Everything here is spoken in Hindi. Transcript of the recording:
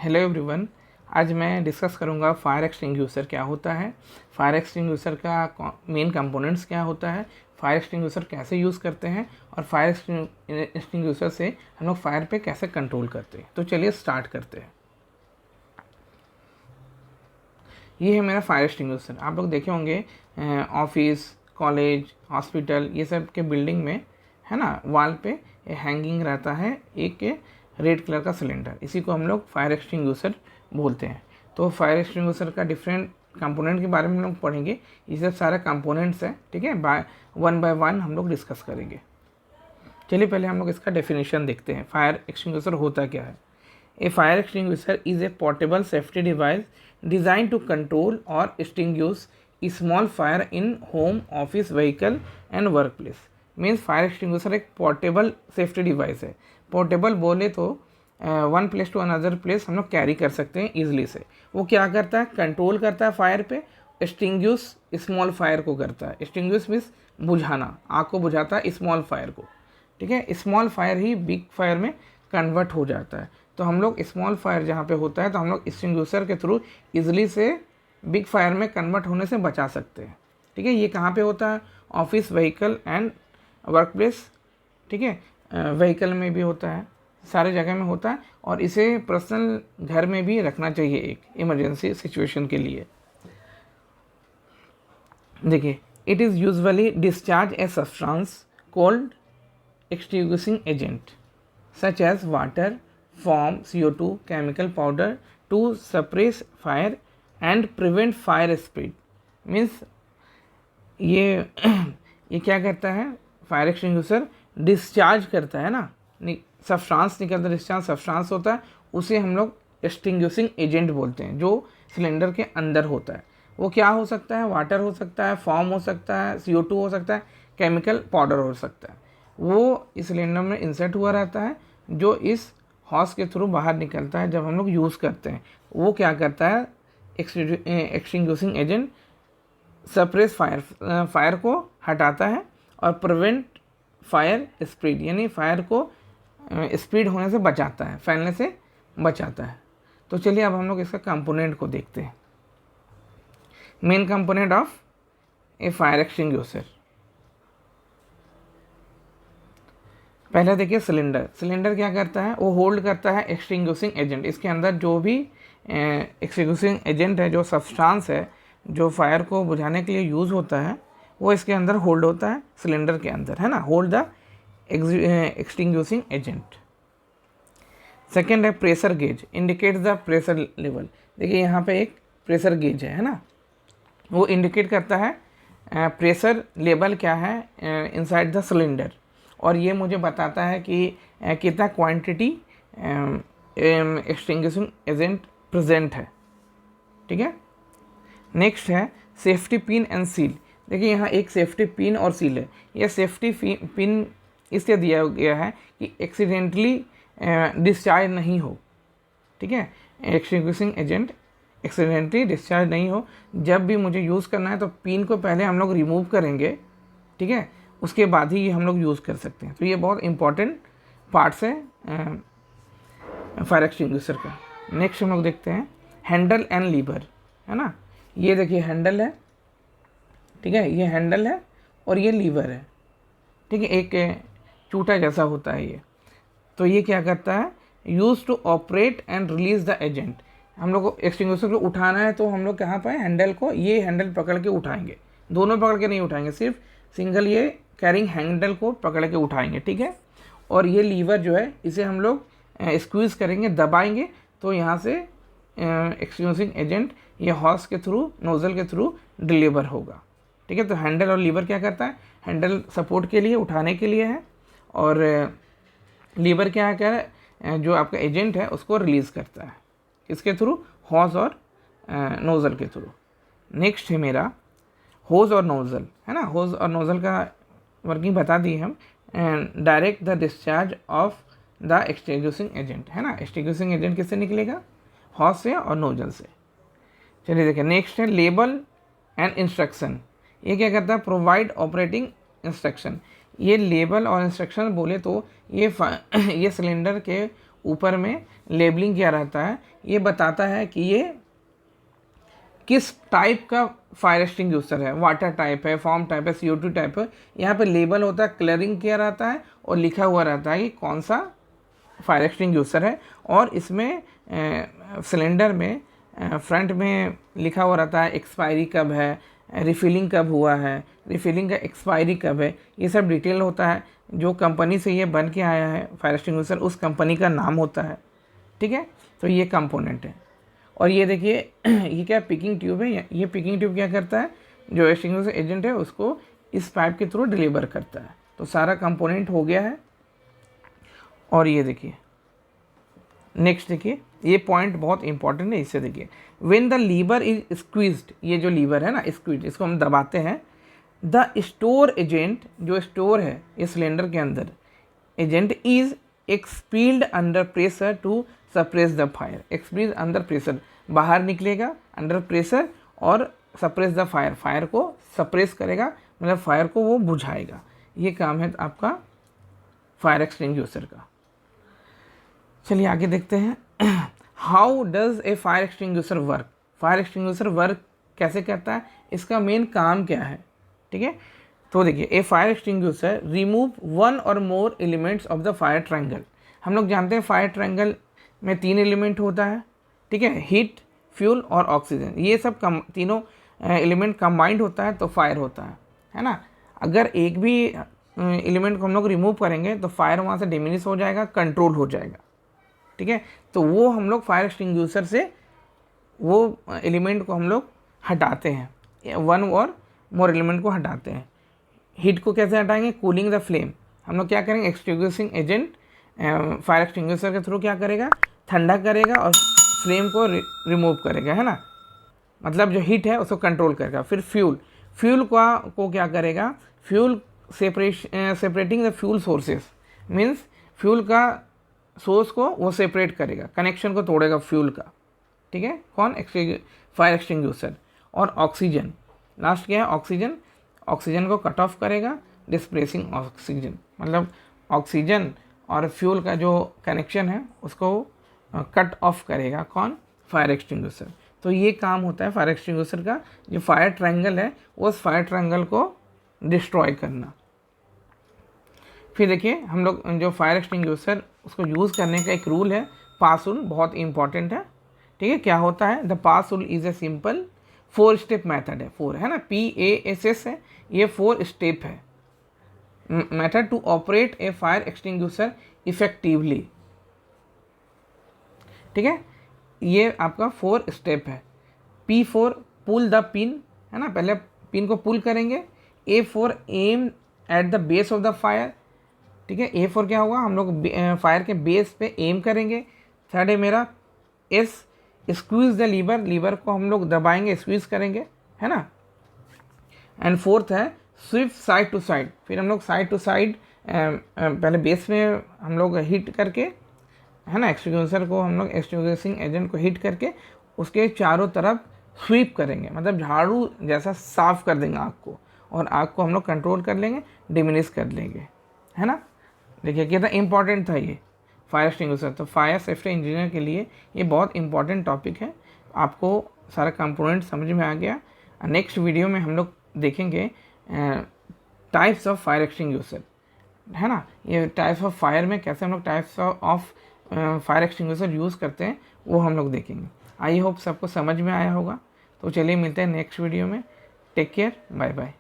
Hello everyone. आज मैं डिस्कस करूंगा फायर एक्सटिंग्यूशर क्या होता है, फायर एक्सटिंग्यूशर का मेन कंपोनेंट्स क्या होता है, फायर एक्सटिंग्यूशर कैसे यूज़ करते हैं और फायर एक्सटिंग्यूशर से हम लोग फायर पे कैसे कंट्रोल करते हैं। तो चलिए स्टार्ट करते हैं। ये है मेरा फायर एक्सटिंग्यूशर। आप लोग देखे होंगे ऑफिस, कॉलेज, हॉस्पिटल, ये सब के बिल्डिंग में है ना, वॉल पे हैंगिंग रहता है एक रेड कलर का सिलेंडर। इसी को हम लोग फायर एक्सटिंग्यूशर बोलते हैं। तो फायर एक्सटिंग्यूशर का डिफरेंट कंपोनेंट के बारे में हम लोग पढ़ेंगे। ये सब सारे कंपोनेंट्स हैं, ठीक है। बाय वन हम लोग डिस्कस करेंगे। चलिए पहले हम लोग इसका डेफिनेशन देखते हैं। फायर एक्सटिंग्यूशर होता क्या है। A fire extinguisher is a portable safety device designed to control or extinguish a small fire in home, office, vehicle and workplace. Means fire extinguisher एक पोर्टेबल सेफ्टी डिवाइस है। पोर्टेबल बोले तो one place to another place हम लोग कैरी कर सकते हैं ईजिली से। वो क्या करता है, कंट्रोल करता है फायर पे, एक्सटिंग्विश स्मॉल फायर को करता है। एक्सटिंग्विश मीन्स बुझाना, आग को बुझाता है स्मॉल फायर को, ठीक है। स्मॉल फायर ही बिग फायर में कन्वर्ट हो जाता है। तो हम लोग स्मॉल फायर जहाँ पे होता है तो हम लोग एक्सटिंग्विशर के थ्रू इजीली से बिग फायर में कन्वर्ट होने से बचा सकते हैं, ठीक है। ये कहाँ पे होता है, office, vehicle and work place, ठीक है। व्हीकल में भी होता है, सारे जगह में होता है। और इसे पर्सनल घर में भी रखना चाहिए एक इमरजेंसी सिचुएशन के लिए। देखिए, it is usually discharge a substance called extinguishing agent such as water, foam, CO2, chemical powder to suppress fire and prevent fire spread. Means ये क्या करता है, फायर एक्सटिंग्विशर डिस्चार्ज करता है ना, सब्सटेंस निकलता है, डिस्चार्ज सब्सटेंस होता है, उसे हम लोग एक्सटिंग्विशिंग एजेंट बोलते हैं, जो सिलेंडर के अंदर होता है। वो क्या हो सकता है, वाटर हो सकता है, फॉर्म हो सकता है, CO2 हो सकता है, केमिकल पाउडर हो सकता है। वो इस सिलेंडर में इंसर्ट हुआ रहता है, जो इस हॉस के थ्रू बाहर निकलता है जब हम लोग यूज़ करते हैं। वो क्या करता है, एक्सटिंग्विशिंग एजेंट सप्रेस फायर को हटाता है और प्रिवेंट फायर स्प्रीड, यानी फायर को स्प्रीड होने से बचाता है, फैलने से बचाता है। तो चलिए अब हम लोग इसका कंपोनेंट को देखते हैं। Main component of A fire extinguisher. पहले देखिए सिलेंडर। सिलेंडर क्या करता है, वो होल्ड करता है एक्सटिंग्विशिंग एजेंट। इसके अंदर जो भी एक्सटिंग्विशिंग एजेंट है, जो सब्सटेंस है, जो फायर को बुझाने के लिए यूज़ होता है, वो इसके अंदर होल्ड होता है सिलेंडर के अंदर, है ना। Hold the extinguishing agent. Second है pressure gauge, indicate the pressure level. देखिए यहाँ पे एक प्रेशर गेज है ना, वो इंडिकेट करता है प्रेशर लेवल क्या है इनसाइड द सिलेंडर, और ये मुझे बताता है कि कितना क्वांटिटी एक्सटिंग्विशिंग एजेंट प्रेजेंट है, ठीक है। नेक्स्ट है सेफ्टी पिन एंड सील। देखिए यहाँ एक सेफ्टी पिन और सील है। यह सेफ्टी पिन इसलिए दिया गया है कि एक्सीडेंटली डिस्चार्ज नहीं हो, ठीक है। एक्सटिंग्विशिंग एजेंट एक्सीडेंटली डिस्चार्ज नहीं हो। जब भी मुझे यूज़ करना है तो पिन को पहले हम लोग रिमूव करेंगे, ठीक है, उसके बाद ही हम लोग यूज़ कर सकते हैं। तो ये बहुत इंपॉर्टेंट पार्ट्स है फायर एक्सटिंग्विशर का। नेक्स्ट हम लोग देखते हैं हैंडल एंड लीवर, है ना। ये देखिए हैंडल है, ठीक है, ये हैंडल है और ये लीवर है, ठीक है। एक चूटा जैसा होता है ये। तो ये क्या करता है, use to operate and release the agent. हम लोग को एक्सटिंग्विशर को उठाना है तो हम लोग कहाँ पर हैंडल को, ये हैंडल पकड़ के उठाएंगे, दोनों पकड़ के नहीं उठाएंगे, सिर्फ सिंगल ये कैरिंग हैंडल को पकड़ के उठाएंगे, ठीक है। और ये लीवर जो है, इसे हम लोग स्क्वीज़ करेंगे, दबाएंगे, तो यहाँ से एक्सटिंग्विशिंग एजेंट ये हॉस के थ्रू, नोज़ल के थ्रू डिलीवर होगा, ठीक है। तो हैंडल और लीवर क्या करता है, हैंडल सपोर्ट के लिए, उठाने के लिए है, और लीवर क्या है, जो आपका एजेंट है उसको रिलीज़ करता है, इसके थ्रू, हॉस और नोज़ल के थ्रू। नेक्स्ट है मेरा होज और नोज़ल, है ना। होज और नोज़ल का वर्किंग बता दी हम। Direct the discharge of the extinguishing agent, है ना। एक्सटिंग्विशिंग एजेंट किससे निकलेगा, हॉज से और नोजल से। चलिए देखिए नेक्स्ट है लेबल एंड इंस्ट्रक्शन। ये क्या करता है, प्रोवाइड ऑपरेटिंग इंस्ट्रक्शन। ये लेबल और इंस्ट्रक्शन बोले तो ये सिलेंडर के ऊपर में लेबलिंग किया रहता है, ये बताता है कि ये किस टाइप का फायर एक्सटिंग्विशर है, वाटर टाइप है, फॉर्म टाइप है, CO2 टाइप है। यहाँ पे लेबल होता है, कलरिंग किया रहता है और लिखा हुआ रहता है कि कौन सा फायर एक्सटिंग्विशर है। और इसमें सिलेंडर में फ्रंट में लिखा हुआ रहता है एक्सपायरी कब है, रिफिलिंग कब हुआ है, रिफिलिंग का एक्सपायरी कब है, ये सब डिटेल होता है। जो कंपनी से ये बन के आया है फायर एक्सटिंग्विशर, उस कंपनी का नाम होता है। ठीक है, तो ये कंपोनेंट है। और ये देखिए ये क्या पिकिंग ट्यूब है, ये पिकिंग ट्यूब क्या करता है, जो एक्सटिंग्विशर एजेंट है उसको इस पाइप के थ्रू डिलीवर करता है। तो सारा कंपोनेंट हो गया है। और ये देखिए नेक्स्ट, देखिए ये पॉइंट बहुत इंपॉर्टेंट है, इससे देखिए when the lever is squeezed, ये जो लीवर है ना स्क्वीज, इसको हम दबाते हैं, द स्टोर एजेंट, जो स्टोर है इस सिलेंडर के अंदर, agent is expelled under pressure to suppress the fire. Expelled under pressure, बाहर निकलेगा अंडर प्रेशर और सप्रेस द फायर, फायर को सप्रेस करेगा, मतलब फायर को वो बुझाएगा। ये काम है आपका फायर एक्सटिंग्विशर का। चलिए आगे देखते हैं how does a fire extinguisher work. Fire extinguisher work कैसे करता है, इसका मेन काम क्या है। ठीक है, तो देखिए ए फायर एक्सटिंग्विशर रिमूव वन और more elements of the fire triangle. हम लोग जानते हैं फायर ट्रायंगल में 3 एलिमेंट होता है। ठीक है, हीट, फ्यूल और ऑक्सीजन, ये सब तीनों एलिमेंट कंबाइंड होता है तो फायर होता है ना। अगर एक भी एलिमेंट को हम लोग रिमूव करेंगे तो फायर वहाँ से डिमिनिश हो जाएगा, कंट्रोल हो जाएगा। ठीक है, तो वो हम लोग फायर एक्सटिंग्विशर से वो एलिमेंट को हम लोग हटाते हैं, वन और मोर एलिमेंट को हटाते हैं। हीट को कैसे हटाएंगे, कूलिंग द फ्लेम, हम लोग क्या करेंगे, एक्सटिंग्विशिंग एजेंट फायर एक्सटिंग्विशर के थ्रू क्या करेगा, ठंडा करेगा और फ्लेम को रिमूव करेगा, है ना, मतलब जो हीट है उसको कंट्रोल करेगा। फिर फ्यूल, फ्यूल को क्या करेगा, fuel separating the fuel sources, means fuel का सोर्स को वो सेपरेट करेगा, कनेक्शन को तोड़ेगा फ्यूल का। ठीक है, कौन, फायर एक्सटिंग्विशर। और ऑक्सीजन, लास्ट क्या है, ऑक्सीजन, ऑक्सीजन को कट ऑफ करेगा, डिस्प्लेसिंग ऑक्सीजन, मतलब ऑक्सीजन और फ्यूल का जो कनेक्शन है उसको कट ऑफ करेगा, कौन, फायर एक्सटिंग्विशर। तो ये काम होता है फायर एक्सटिंग्विशर का, जो फायर ट्रायंगल है उस फायर ट्रायंगल को डिस्ट्रॉय करना। फिर देखिए हम लोग जो फायर एक्सटिंग्विशर उसको यूज़ करने का एक रूल है, पास रूल, बहुत इंपॉर्टेंट है। ठीक है, क्या होता है, the pass rule is a simple 4 step method है, 4 है ना, PASS है, ये 4 स्टेप है method to operate a fire extinguisher effectively. ठीक है, ये आपका 4 स्टेप है। P4 पुल द पिन, है ना, पहले पिन को पुल करेंगे। A4 aim at the base of the fire. ठीक है, A4 क्या होगा, हम लोग फायर के बेस पे एम करेंगे। थर्ड है मेरा S, squeeze the lever, lever को हम लोग दबाएंगे, स्क्वीज करेंगे, है ना। एंड फोर्थ है स्विफ्ट साइड टू साइड, फिर हम लोग साइड टू साइड पहले बेस में हम लोग हीट करके, है ना, एक्सटिंग्विशर को हम लोग एक्सटिंग्विशिंग एजेंट को हीट करके उसके चारों तरफ स्वीप करेंगे, मतलब झाड़ू जैसा साफ कर देंगे आग को, और आग को हम लोग कंट्रोल कर लेंगे, डिमिनिश कर लेंगे, है ना। देखिए कितना इंपॉर्टेंट था ये फायर एक्सटिंग्विशर। तो फायर सेफ्टी इंजीनियर के लिए ये बहुत इंपॉर्टेंट टॉपिक है। आपको सारा कंपोनेंट समझ में आ गया। नेक्स्ट वीडियो में हम लोग देखेंगे टाइप्स ऑफ फायर एक्सटिंग्विशर, है ना, ये टाइप्स ऑफ फायर में कैसे हम लोग types of fire extinguisher use करते हैं वो हम लोग देखेंगे। आई होप सबको समझ में आया होगा। तो चलिए मिलते हैं नेक्स्ट वीडियो में। Take care, bye bye.